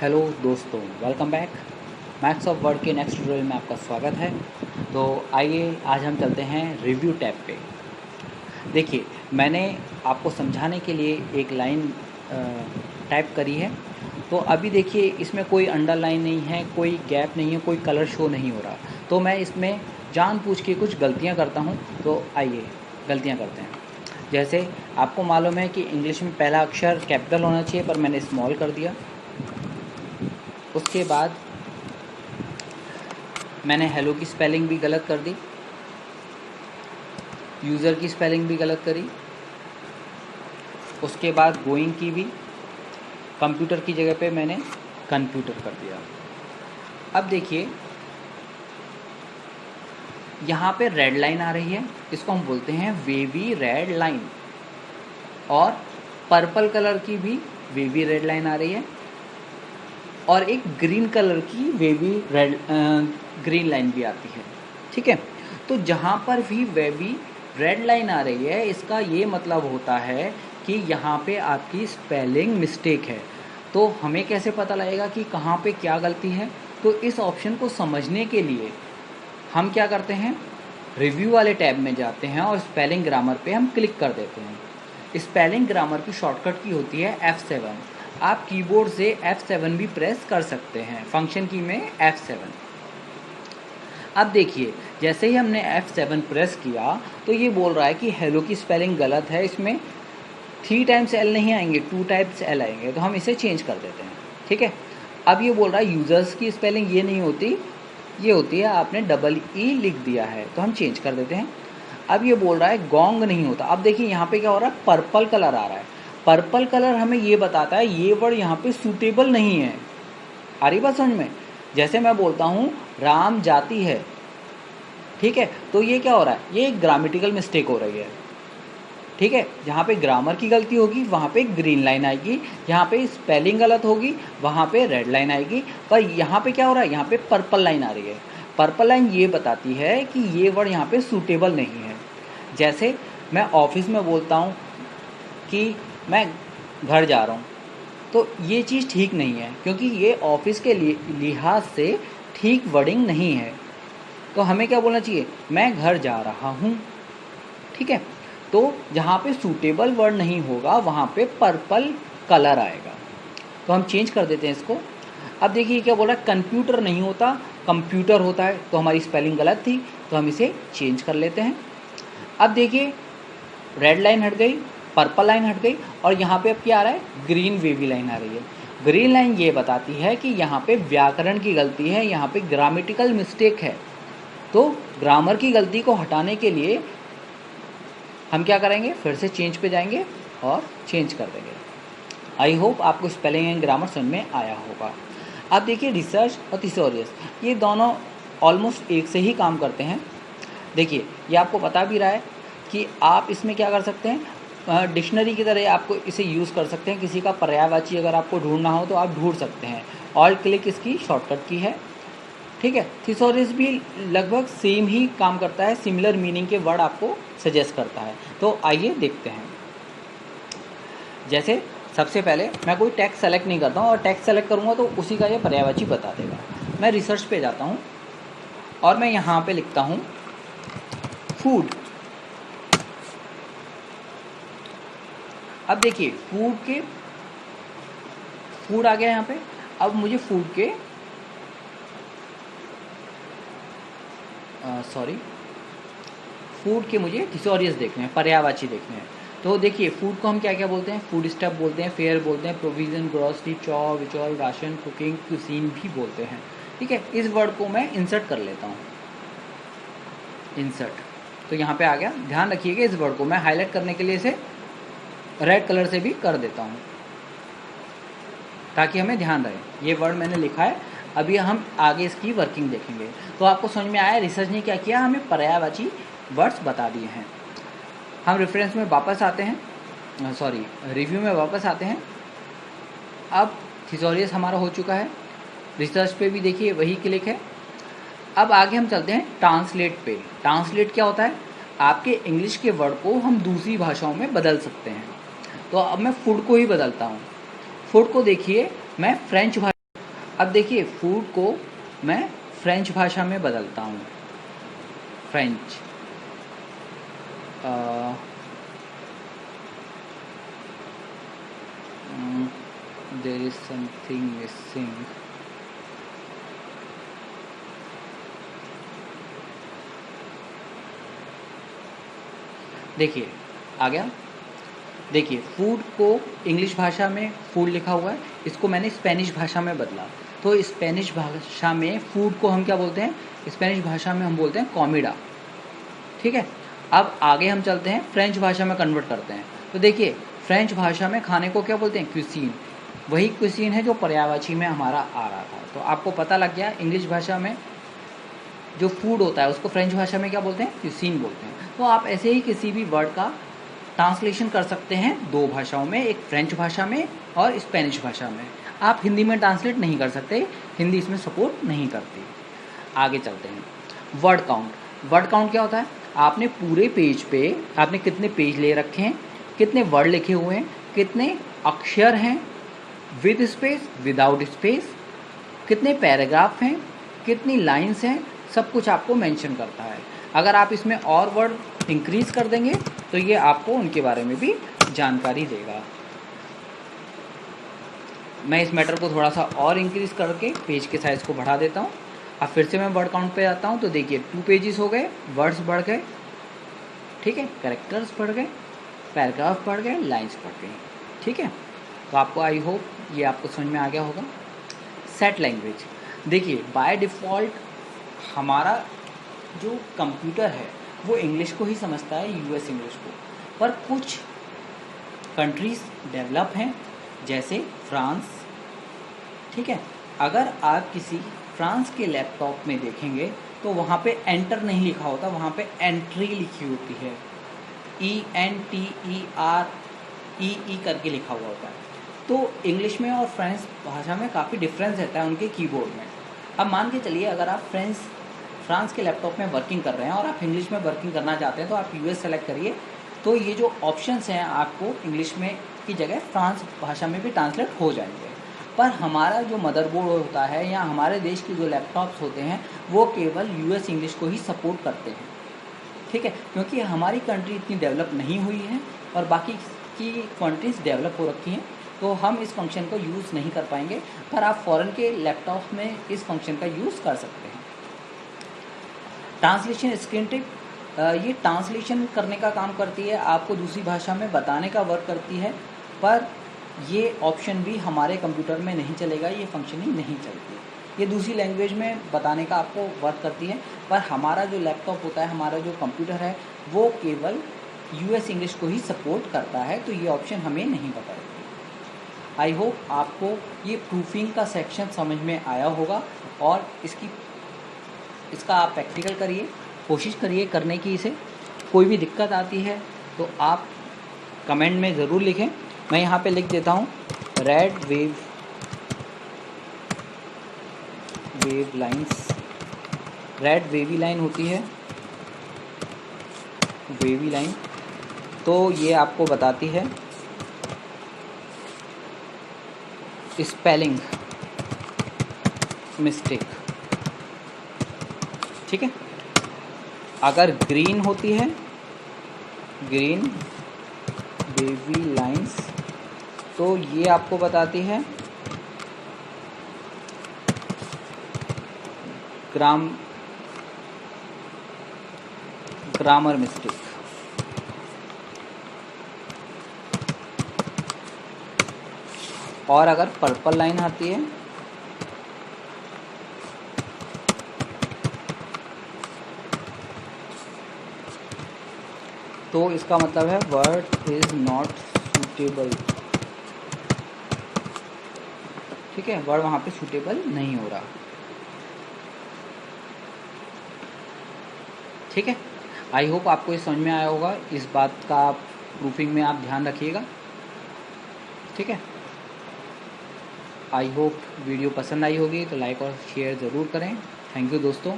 Hello दोस्तों, welcome back. Maths of word के next tutorial में आपका स्वागत है। तो आइए आज हम चलते हैं रिव्यू टैब पे। देखिए, मैंने आपको समझाने के लिए एक लाइन टाइप करी है। तो अभी देखिए, इसमें कोई अंडरलाइन नहीं है, कोई गैप नहीं है, कोई कलर शो नहीं हो रहा। तो मैं इसमें जानबूझ के कुछ गलतियाँ करता हूँ। तो आइए गलतियाँ करते हैं। जैसे आपको मालूम है कि इंग्लिश में पहला अक्षर कैपिटल होना चाहिए, पर मैंने स्मॉल कर दिया। उसके बाद मैंने हेलो की स्पेलिंग भी गलत कर दी, यूज़र की स्पेलिंग भी गलत करी। उसके बाद गोइंग की भी, कंप्यूटर की जगह पे मैंने कंप्यूटर कर दिया। अब देखिए, यहाँ पे रेड लाइन आ रही है, इसको हम बोलते हैं वेवी रेड लाइन। और पर्पल कलर की भी वेवी रेड लाइन आ रही है, और एक ग्रीन कलर की वेवी रेड ग्रीन लाइन भी आती है। ठीक है, तो जहाँ पर भी वेवी रेड लाइन आ रही है, इसका ये मतलब होता है कि यहाँ पे आपकी स्पेलिंग मिस्टेक है। तो हमें कैसे पता लगेगा कि कहाँ पे क्या गलती है? तो इस ऑप्शन को समझने के लिए हम क्या करते हैं, रिव्यू वाले टैब में जाते हैं और स्पेलिंग ग्रामर पे हम क्लिक कर देते हैं। स्पेलिंग ग्रामर की शॉर्टकट की होती है F7। आप कीबोर्ड से F7 भी प्रेस कर सकते हैं, फंक्शन की में F7। अब देखिए, जैसे ही हमने F7 प्रेस किया तो ये बोल रहा है कि हेलो की स्पेलिंग गलत है, इसमें 3 टाइम्स L नहीं आएंगे, 2 टाइम्स L आएंगे। तो हम इसे चेंज कर देते हैं। ठीक है, अब ये बोल रहा है यूज़र्स की स्पेलिंग ये नहीं होती, ये होती है, आपने डबल ई लिख दिया है, तो हम चेंज कर देते हैं। अब ये बोल रहा है गोंग नहीं होता। अब देखिए यहाँ पे क्या हो रहा है, पर्पल कलर आ रहा है। पर्पल कलर हमें ये बताता है ये वर्ड यहाँ पे सूटेबल नहीं है। आ रही बात समझ में? जैसे मैं बोलता हूँ राम जाती है, ठीक है, तो ये क्या हो रहा है, ये एक ग्रामेटिकल मिस्टेक हो रही है। ठीक है, जहाँ पे ग्रामर की गलती होगी वहाँ पे ग्रीन लाइन आएगी, जहाँ पे स्पेलिंग गलत होगी वहाँ पे रेड लाइन आएगी। पर यहाँ पे क्या हो रहा है, यहाँ पे पर्पल लाइन आ रही है। पर्पल लाइन ये बताती है कि ये वर्ड यहाँ पे सूटेबल नहीं है। जैसे मैं ऑफिस में बोलता हूँ कि मैं घर जा रहा हूँ, तो ये चीज़ ठीक नहीं है, क्योंकि ये ऑफिस के लिहाज से ठीक वर्डिंग नहीं है। तो हमें क्या बोलना चाहिए, मैं घर जा रहा हूँ। ठीक है, तो जहाँ पे सूटेबल वर्ड नहीं होगा वहाँ पे पर्पल कलर आएगा। तो हम चेंज कर देते हैं इसको। अब देखिए क्या बोल रहा है, कंप्यूटर नहीं होता, कंप्यूटर होता है। तो हमारी स्पेलिंग गलत थी, तो हम इसे चेंज कर लेते हैं। अब देखिए, रेड लाइन हट गई, पर्पल लाइन हट गई, और यहाँ पे अब क्या आ रहा है, ग्रीन वेवी लाइन आ रही है। ग्रीन लाइन ये बताती है कि यहाँ पे व्याकरण की गलती है, यहाँ पे ग्रामेटिकल मिस्टेक है। तो ग्रामर की गलती को हटाने के लिए हम क्या करेंगे, फिर से चेंज पे जाएंगे और चेंज कर देंगे। आई होप आपको स्पेलिंग एंड ग्रामर समझ में आया होगा। अब देखिए, रिसर्च और थिसॉरियस ये दोनों ऑलमोस्ट एक से ही काम करते हैं। देखिए, ये आपको बता भी रहा है कि आप इसमें क्या कर सकते हैं, डिक्शनरी की तरह आपको इसे यूज़ कर सकते हैं। किसी का पर्यायवाची अगर आपको ढूंढना हो तो आप ढूंढ सकते हैं। ऑल्ट क्लिक इसकी शॉर्टकट की है। ठीक है, थिसॉरियस भी लगभग सेम ही काम करता है, सिमिलर मीनिंग के वर्ड आपको सजेस्ट करता है। तो आइए देखते हैं। जैसे सबसे पहले मैं कोई टेक्स्ट सेलेक्ट नहीं करता हूँ, और टेक्स्ट सेलेक्ट करूँगा तो उसी का ये पर्यायवाची बता देगा। मैं रिसर्च पे जाता हूँ और मैं यहाँ पे लिखता हूँ फूड। अब देखिए, फूड आ गया यहाँ पे। अब मुझे फूड के फूड के मुझे थिसॉरियस देखने हैं, पर्यायवाची देखने हैं। तो देखिए, फूड को हम क्या क्या बोलते हैं, फूड स्टफ बोलते हैं, फेयर बोलते हैं, प्रोविज़न, ग्रॉसरी, चॉ, विचॉल, राशन, कुकिंग, क्यूसीन भी बोलते हैं। ठीक है, इस वर्ड को मैं इंसर्ट कर लेता हूँ, इंसर्ट। तो यहाँ पे आ गया। ध्यान रखिएगा, इस वर्ड को मैं हाईलाइट करने के लिए इसे रेड कलर से भी कर देता हूँ, ताकि हमें ध्यान रहे ये वर्ड मैंने लिखा है। अभी हम आगे इसकी वर्किंग देखेंगे। तो आपको समझ में आया रिसर्च ने क्या किया, हमें पर्यायवाची वर्ड्स बता दिए हैं। हम रेफरेंस में वापस आते हैं, रिव्यू में वापस आते हैं। अब थिसॉरियस हमारा हो चुका है, रिसर्च पे भी देखिए वही क्लिक है। अब आगे हम चलते हैं ट्रांसलेट पे। ट्रांसलेट क्या होता है, आपके इंग्लिश के वर्ड को हम दूसरी भाषाओं में बदल सकते हैं। तो अब मैं फूड को ही बदलता हूँ। फूड को देखिए, मैं फ्रेंच भाषा अब देखिए फूड को मैं फ्रेंच भाषा में बदलता हूँ। French there is something missing. देखिए आ गया। देखिए फूड को इंग्लिश भाषा में फूड लिखा हुआ है, इसको मैंने स्पेनिश भाषा में बदला। तो स्पेनिश भाषा में फूड को हम क्या बोलते हैं? स्पेनिश भाषा में हम बोलते हैं कॉमिडा। ठीक है, अब आगे हम चलते हैं, फ्रेंच भाषा में कन्वर्ट करते हैं। तो देखिए फ्रेंच भाषा में खाने को क्या बोलते हैं? क्यूसीन। वही क्यूसीन है जो पर्यायवाची में हमारा आ रहा था। तो आपको पता लग गया इंग्लिश भाषा में जो फूड होता है उसको फ्रेंच भाषा में क्या बोलते हैं? क्यूसीन बोलते हैं। तो आप ऐसे ही किसी भी वर्ड का ट्रांसलेशन कर सकते हैं दो भाषाओं में, एक फ्रेंच भाषा में और स्पेनिश भाषा में। आप हिंदी में ट्रांसलेट नहीं कर सकते, हिंदी इसमें सपोर्ट नहीं करती। आगे चलते हैं, वर्ड काउंट। वर्ड काउंट क्या होता है? आपने पूरे पेज पे आपने कितने पेज ले रखे हैं, कितने वर्ड लिखे हुए हैं, कितने अक्षर हैं विद स्पेस, विदाउट स्पेस, कितने पैराग्राफ हैं, कितनी लाइन्स हैं, सब कुछ आपको मेंशन करता है। अगर आप इसमें और वर्ड इंक्रीज कर देंगे तो ये आपको उनके बारे में भी जानकारी देगा। मैं इस मैटर को थोड़ा सा और इंक्रीज करके पेज के साइज़ को बढ़ा देता हूँ। अब फिर से मैं वर्ड काउंट पे आता हूँ तो देखिए 2 पेजेस हो गए, वर्ड्स बढ़ गए, ठीक है, कैरेक्टर्स बढ़ गए, पैराग्राफ बढ़ गए, लाइन्स बढ़ गई। ठीक है, तो आपको आई होप ये आपको समझ में आ गया होगा। Set language. देखिए बाय डिफ़ॉल्ट हमारा जो कंप्यूटर है वो इंग्लिश को ही समझता है, यूएस इंग्लिश को। पर कुछ कंट्रीज़ डेवलप हैं जैसे फ्रांस। ठीक है, अगर आप किसी फ्रांस के लैपटॉप में देखेंगे तो वहाँ पे एंटर नहीं लिखा होता, वहाँ पे एंट्री लिखी होती है, ENTEREE करके लिखा हुआ होता है। तो इंग्लिश में और फ्रेंच भाषा में काफ़ी डिफरेंस रहता है उनके कीबोर्ड में। अब मान के चलिए अगर आप फ्रांस के लैपटॉप में वर्किंग कर रहे हैं और आप इंग्लिश में वर्किंग करना चाहते हैं तो आप यूएस सेलेक्ट करिए, तो ये जो ऑप्शंस हैं आपको इंग्लिश में की जगह फ्रांस भाषा में भी ट्रांसलेट हो जाएंगे। पर हमारा जो मदरबोर्ड होता है या हमारे देश के जो लैपटॉप्स होते हैं वो केवल यूएस इंग्लिश को ही सपोर्ट करते हैं। ठीक है, क्योंकि हमारी कंट्री इतनी डेवलप नहीं हुई है और बाकी की कंट्रीज़ डेवलप हो रखी हैं, तो हम इस फंक्शन को यूज़ नहीं कर पाएंगे। पर आप फ़ॉरेन के लैपटॉप में इस फंक्शन का यूज़ कर सकते हैं। ट्रांसलेशन स्क्रीन टिप, ये ट्रांसलेशन करने का काम करती है, आपको दूसरी भाषा में बताने का वर्क करती है। पर ये ऑप्शन भी हमारे कंप्यूटर में नहीं चलेगा, ये फंक्शनिंग नहीं चलती। ये दूसरी लैंग्वेज में बताने का आपको वर्क करती है, पर हमारा जो लैपटॉप होता है, हमारा जो कंप्यूटर है, वो केवल यूएस इंग्लिश को ही सपोर्ट करता है, तो ये ऑप्शन हमें नहीं बताएगी। आई होप आपको ये प्रूफिंग का सेक्शन समझ में आया होगा और इसका आप प्रैक्टिकल करिए, कोशिश करिए करने की। इसे कोई भी दिक्कत आती है तो आप कमेंट में ज़रूर लिखें। मैं यहाँ पे लिख देता हूँ red wave lines. Red wavy line होती है, वेवी लाइन, तो ये आपको बताती है स्पेलिंग मिस्टेक। ठीक है, अगर ग्रीन होती है, ग्रीन वेवी लाइन्स, तो ये आपको बताती है ग्रामर मिस्टेक। और अगर पर्पल लाइन आती है तो इसका मतलब है वर्ड इज नॉट सूटेबल। ठीक है, वर्ड वहाँ पे सूटेबल नहीं हो रहा। ठीक है, आई होप आपको ये समझ में आया होगा। इस बात का प्रूफिंग में आप ध्यान रखिएगा। ठीक है, आई होप वीडियो पसंद आई होगी तो लाइक और शेयर ज़रूर करें। थैंक यू दोस्तों।